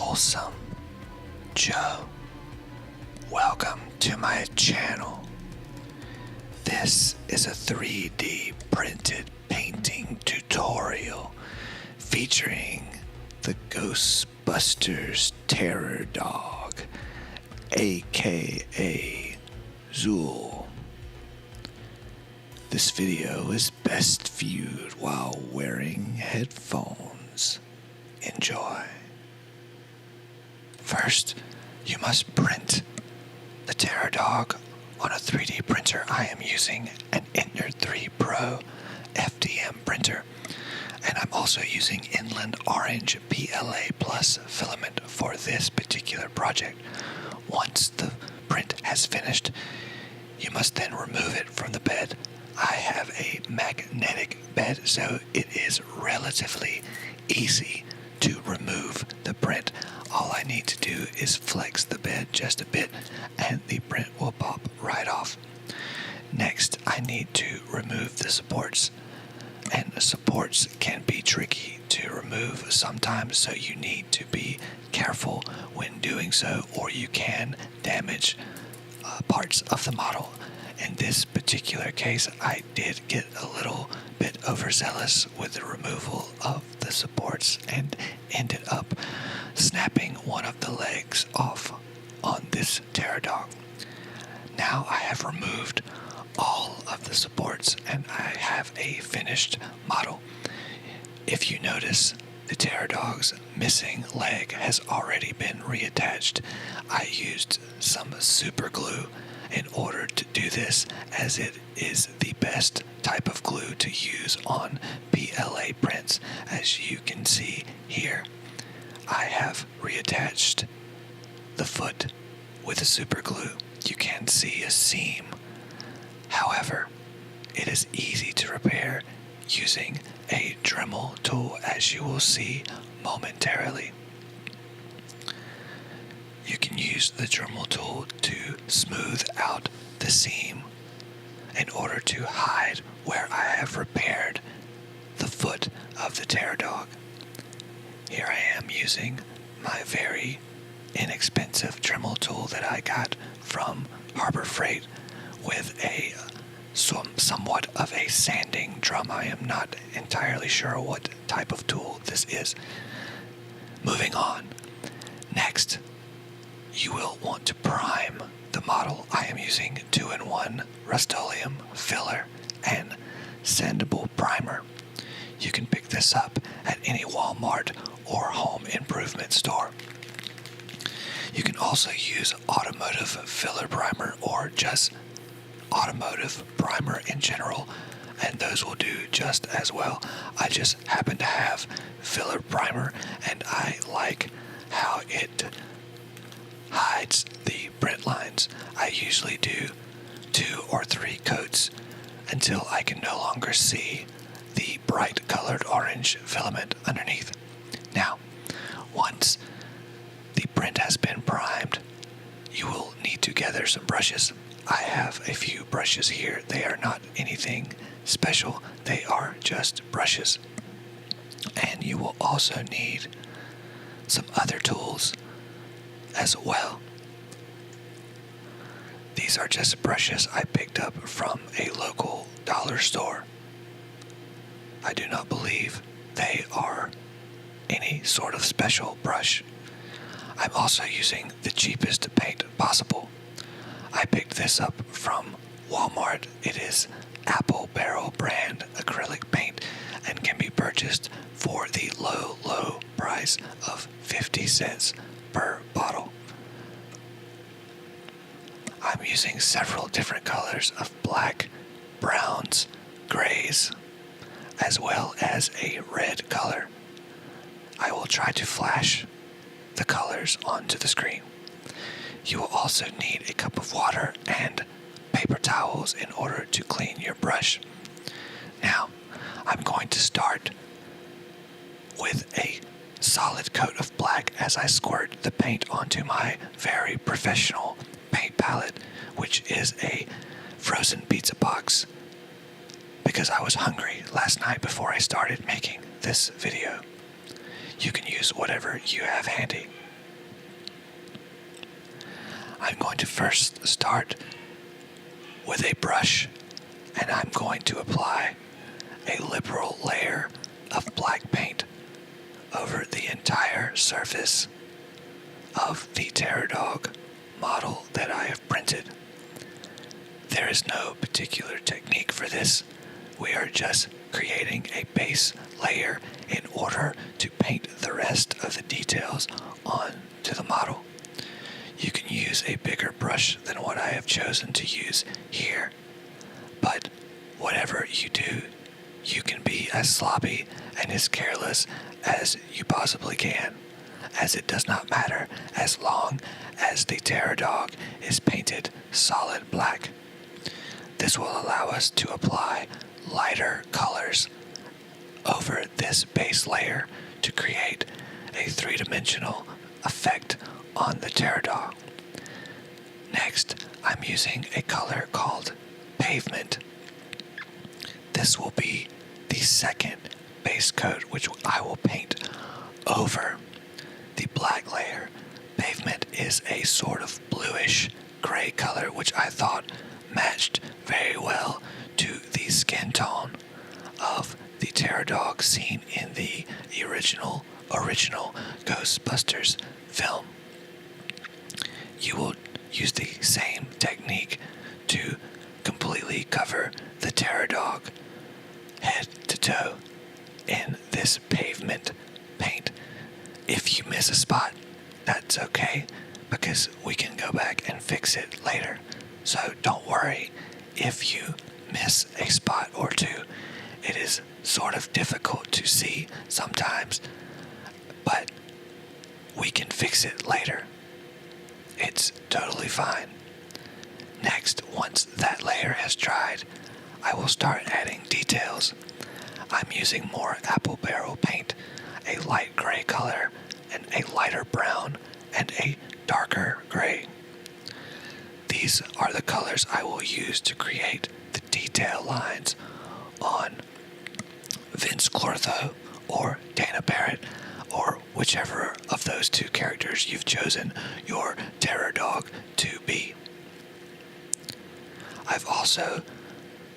Wholesome Joe. Welcome to my channel. This is a 3D printed painting tutorial featuring the Ghostbusters terror dog, aka Zool. This video is best viewed while wearing headphones. Enjoy. First, you must print the terror dog on a 3D printer. I am using an Ender 3 Pro FDM printer, and I'm also using Inland Orange PLA Plus filament for this particular project. Once the print has finished, you must then remove it from the bed. I have a magnetic bed, so it is relatively easy to remove the print. All I need to do is flex the bed just a bit and the print will pop right off. Next, I need to remove the supports, and the supports can be tricky to remove sometimes, so you need to be careful when doing so, or you can damage parts of the model. In this particular case, I did get a little bit overzealous with the removal of the supports and ended up snapping one of the legs off on this terror dog. Now I have removed all of the supports and I have a finished model. If you notice, the terror dog's missing leg has already been reattached. I used some super glue in order to do this, as it is the best type of glue to use on PLA prints. As you can see here, I have reattached the foot with the super glue. You can see a seam. However, it is easy to repair using a Dremel tool, as you will see momentarily. You can use the Dremel tool to smooth out the seam in order to hide where I have repaired the foot of the terror dog. Here I am using my very inexpensive Dremel tool that I got from Harbor Freight with a somewhat of a sanding drum. I am not entirely sure what type of tool this is. Moving on. Next, you will want to prime the model. I am using 2-in-1 Rust-Oleum filler and sandable primer. You can pick this up at any Walmart or home improvement store. You can also use automotive filler primer or just automotive primer in general, and those will do just as well. I just happen to have filler primer, and I like how it hides the print lines. I usually do 2 or 3 coats until I can no longer see the bright colored orange filament underneath. Now, once the print has been primed, you will need to gather some brushes. I have a few brushes here. They are not anything special. They are just brushes. And you will also need some other tools as well. These are just brushes I picked up from a local dollar store. I do not believe they are any sort of special brush. I'm also using the cheapest paint possible. I picked this up from Walmart. It is Apple Barrel brand acrylic paint and can be purchased for the low price of 50 cents per bottle. I'm using several different colors of black, browns, grays, as well as a red color. I will try to flash the colors onto the screen. You will also need a cup of water and paper towels in order to clean your brush. Now, I'm going to start with a solid coat of black as I squirt the paint onto my very professional paint palette, which is a frozen pizza box, because I was hungry last night before I started making this video. You can use whatever you have handy. I'm going to first start with a brush, and I'm going to apply a liberal layer of black paint over the entire surface of the Terror Dog model that I have printed. There is no particular technique for this. We are just creating a base layer in order to paint the rest of the details onto the model. You can use a bigger brush than what I have chosen to use here, but whatever you do, you can be as sloppy and as careless as you possibly can, as it does not matter as long as the Terror Dog is painted solid black. This will allow us to apply lighter colors over this base layer to create a three-dimensional effect on the Terror Dog. Next, I'm using a color called Pavement. This will be the second base coat which I will paint over the black layer. Pavement is a sort of bluish gray color which I thought matched very well to the skin tone of the Terror Dog seen in the original Ghostbusters film. You will use the same technique to completely cover the Terror Dog head to toe in this pavement paint. If you miss a spot, that's okay, because we can go back and fix it later. So don't worry if you miss a spot or two. It is sort of difficult to see sometimes, but we can fix it later. It's totally fine. Next, once that layer has dried, I will start adding details. I'm using more apple barrel paint, a light gray color, and a lighter brown, and a darker gray. These are the colors I will use to create the detail lines on Vince Clortho or Dana Barrett, or whichever of those two characters you've chosen your Terror Dog to be. I've also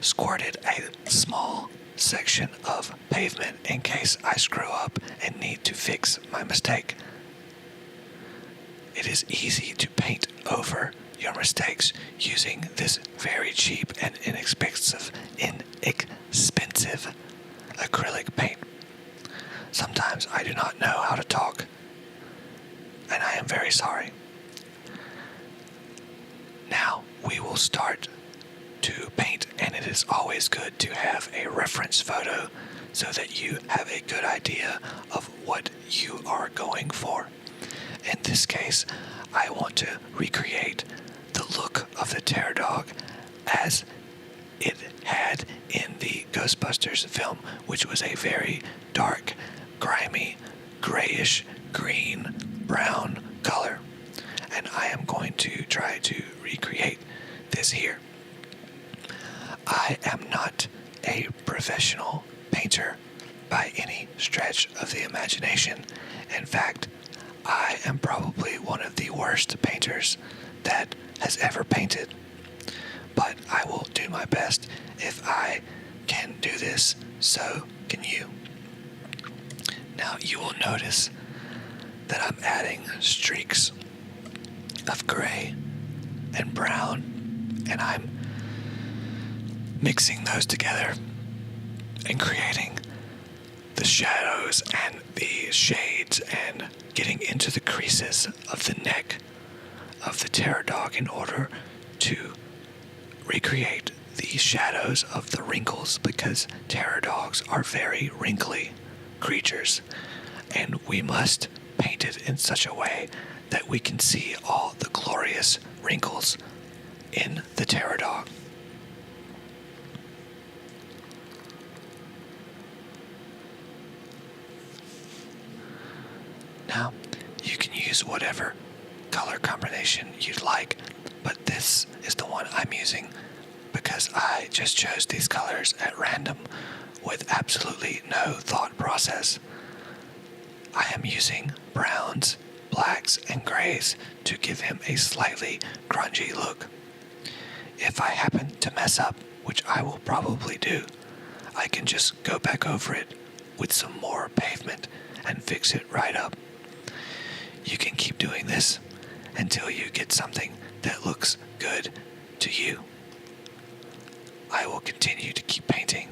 squirted a small section of pavement in case I screw up and need to fix my mistake. It is easy to paint over your mistakes using this very cheap and inexpensive acrylic paint. Sometimes I do not know how to talk, and I am very sorry. Now we will start to paint, and it is always good to have a reference photo so that you have a good idea of what you are going for. In this case, I want to recreate the look of the Terror Dog as it had in the Ghostbusters film, which was a very dark, grimy, grayish, green, brown color. And I am going to try to recreate this here. I am not a professional painter by any stretch of the imagination. In fact, I am probably one of the worst painters that has ever painted. But I will do my best. If I can do this, so can you. Now you will notice that I'm adding streaks of gray and brown, and I'm mixing those together and creating the shadows and the shades and getting into the creases of the neck of the Terror Dog in order to recreate the shadows of the wrinkles, because Terror Dogs are very wrinkly creatures, and we must paint it in such a way that we can see all the glorious wrinkles in the Terror Dog. Now, you can use whatever color combination you'd like, but this is the one I'm using because I just chose these colors at random with absolutely no thought process. I am using browns blacks and grays to give him a slightly grungy look. If I happen to mess up, which I will probably do, I can just go back over it with some more pavement and fix it right up. You can keep doing this until you get something that looks good to you. I will continue to keep painting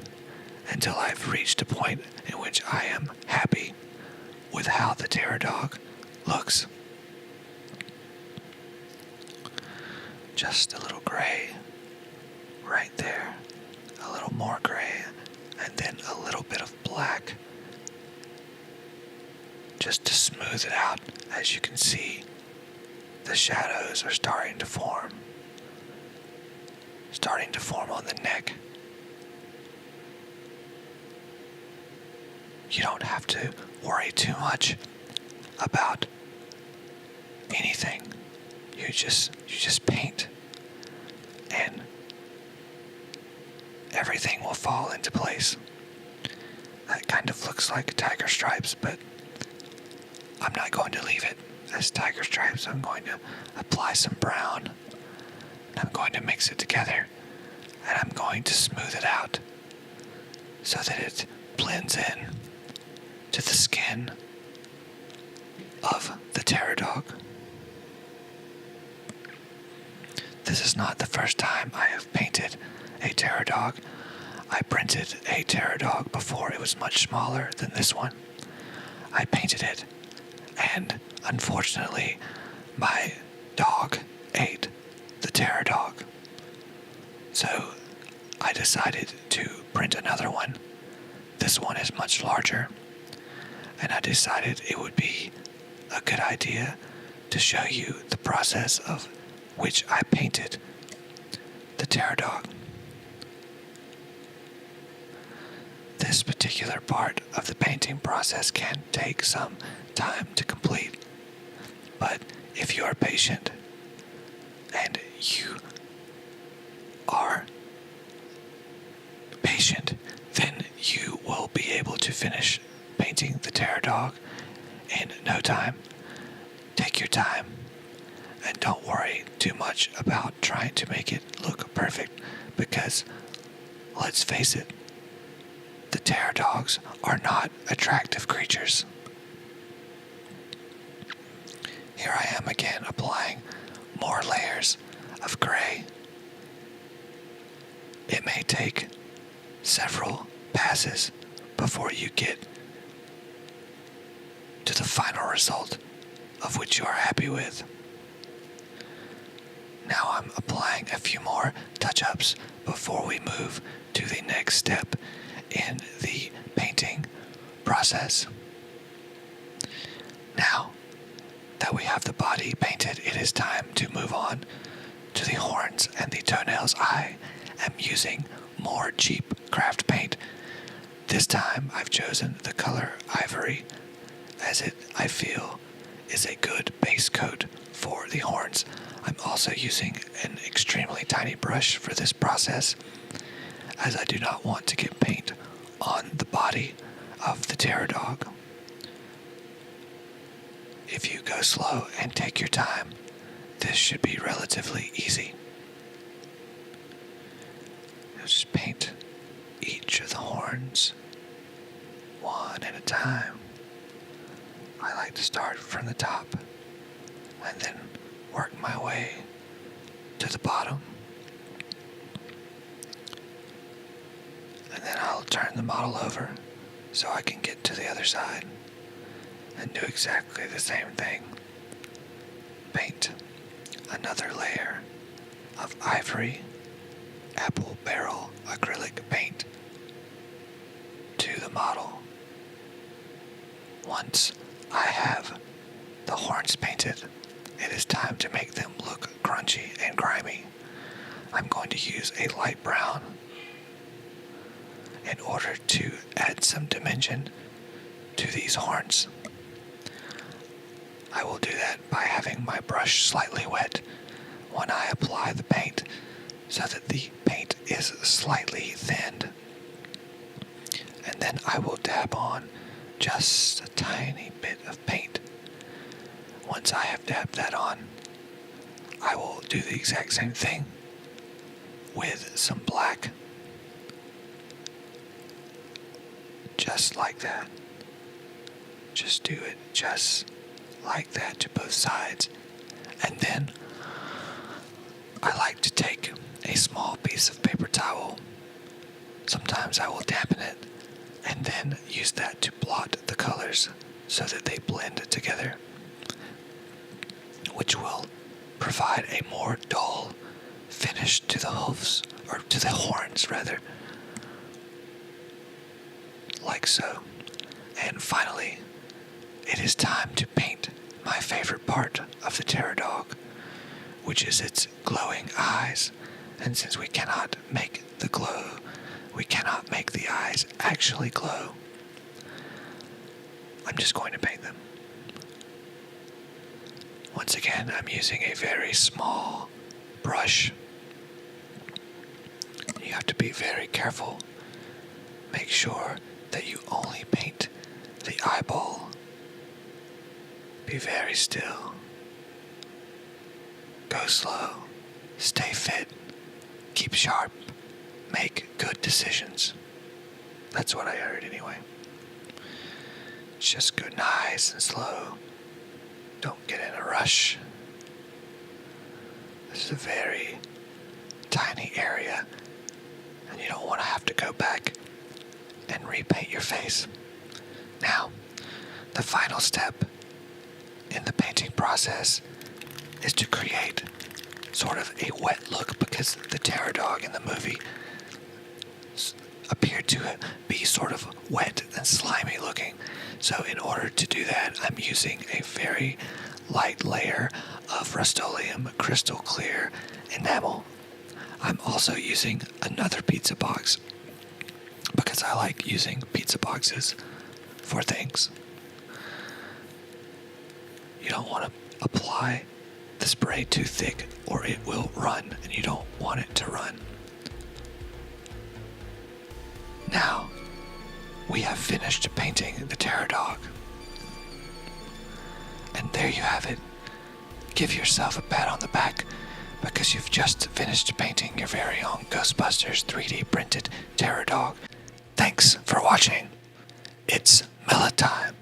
until I've reached a point in which I am happy with how the terror dog looks. Just a little gray right there, a little more gray, and then a little bit of black just to smooth it out. As you can see, the shadows are starting to form on the neck. You don't have to worry too much about anything. You just paint, and everything will fall into place. That kind of looks like tiger stripes, but I'm not going to leave it as tiger stripes. I'm going to apply some brown, and I'm going to mix it together, and I'm going to smooth it out so that it blends in to the skin of the terror dog. This is not the first time I have painted a terror dog. I printed a terror dog before. It was much smaller than this one. I painted it, and unfortunately, my dog ate the terror dog. So I decided to print another one. This one is much larger, and I decided it would be a good idea to show you the process of which I painted the terror dog. This particular part of the painting process can take some time to complete, but if you are patient and you are patient, then you will be able to finish painting the terror dog in no time. Take your time and don't worry too much about trying to make it look perfect, because let's face it, the terror dogs are not attractive creatures. Here I am again applying more layers of gray. It may take several passes before you get to the final result of which you are happy with. Now I'm applying a few more touch-ups before we move to the next step in the painting process. Now that we have the body painted, it is time to move on to the horns and the toenails. I am using more cheap craft paint. This time I've chosen the color ivory, as it, I feel, is a good base coat for the horns. I'm also using an extremely tiny brush for this process, as I do not want to get paint on the body of the terror dog. If you go slow and take your time, this should be relatively easy. Just paint each of the horns one at a time. I like to start from the top and then work my way to the bottom. And then I'll turn the model over so I can get to the other side and do exactly the same thing. Paint another layer of ivory apple barrel acrylic paint to the model. Once I have the horns painted, it is time to make them look crunchy and grimy. I'm going to use a light brown in order to add some dimension to these horns. I will do that by having my brush slightly wet when I apply the paint, so that the paint is slightly thinned. And then I will dab on just a tiny bit of paint once I have dabbed that on, I will do the exact same thing with some black. Just like that. Just do it just like that to both sides. And then I like to take a small piece of paper towel. Sometimes I will dampen it and then use that to blot the colors so that they blend together, which will provide a more dull finish to the hoofs, or to the horns rather, like so. And finally, it is time to paint my favorite part of the terror dog, which is its glowing eyes. And since we cannot make the eyes actually glow, I'm just going to paint them. Once again, I'm using a very small brush. You have to be very careful. Make sure that you only paint the eyeball. Be very still. Go slow. Stay fit. Keep sharp. Make good decisions. That's what I heard anyway. Just go nice and slow. Don't get in a rush. This is a very tiny area, and you don't want to have to go back and repaint your face. Now, the final step in the painting process is to create sort of a wet look, because the terror dog in the movie appeared to be sort of wet and slimy looking. So in order to do that, I'm using a very light layer of Rust-Oleum crystal clear enamel. I'm also using another pizza box because I like using pizza boxes for things. You don't want to apply the spray too thick or it will run, and you don't want it to run. Now, we have finished painting the terror dog. And there you have it. Give yourself a pat on the back because you've just finished painting your very own Ghostbusters 3D printed terror dog. Thanks for watching. It's Mellow Time.